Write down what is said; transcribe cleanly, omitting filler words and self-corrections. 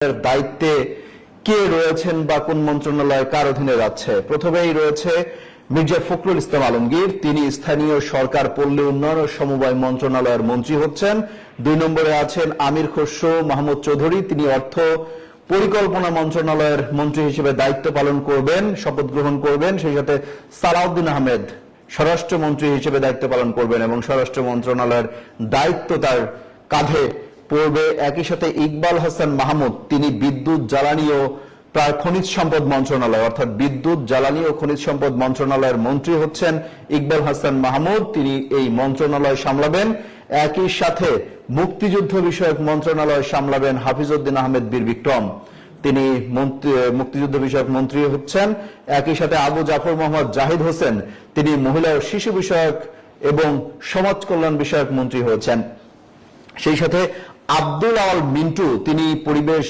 দায়িত্বে কে রয়েছেন বা কোন মন্ত্রণালয় কার অধীনে যাচ্ছে। প্রথমেই রয়েছে মির্জা ফখরুল ইসলাম আলমগীর, তিনি স্থানীয় সরকার পল্লী উন্নয়ন ও সমবায় মন্ত্রণালয়ের মন্ত্রী হচ্ছেন। 2 নম্বরে আছেন আমির খসরু মাহমুদ চৌধুরী, তিনি অর্থ পরিকল্পনা মন্ত্রণালয়ের মন্ত্রী হিসেবে দায়িত্ব পালন করবেন, শপথ গ্রহণ করবেন। সেই সাথে সালাউদ্দিন আহমেদ স্বরাষ্ট্রমন্ত্রী হিসেবে দায়িত্ব পালন করবেন এবং স্বরাষ্ট্র মন্ত্রণালয়ের দায়িত্ব তার কাঁধে পড়বে। একই সাথে ইকবাল হাসান মাহমুদ, তিনি বিদ্যুৎ জ্বালানি ও খনিজ সম্পদ মন্ত্রণালয় অর্থাৎ বিদ্যুৎ জ্বালানি ও খনিজ সম্পদ মন্ত্রণালয়ের মন্ত্রী হচ্ছেন ইকবাল হাসান মাহমুদ, তিনি এই মন্ত্রণালয় সামলাবেন। একই সাথে মুক্তিযুদ্ধ বিষয়ক মন্ত্রণালয় সামলাবেন হাফিজউদ্দিন আহমেদ বীর বিক্রম, তিনি মুক্তিযুদ্ধ বিষয়ক মন্ত্রী হচ্ছেন। একই সাথে আবু জাফর মোহাম্মদ জাহিদ হোসেন, তিনি মহিলা ও শিশু বিষয়ক এবং সমাজ কল্যাণ বিষয়ক মন্ত্রী হয়েছেন। সেই সাথে আব্দুল আওয়াল মিন্টু, তিনি পরিবেশ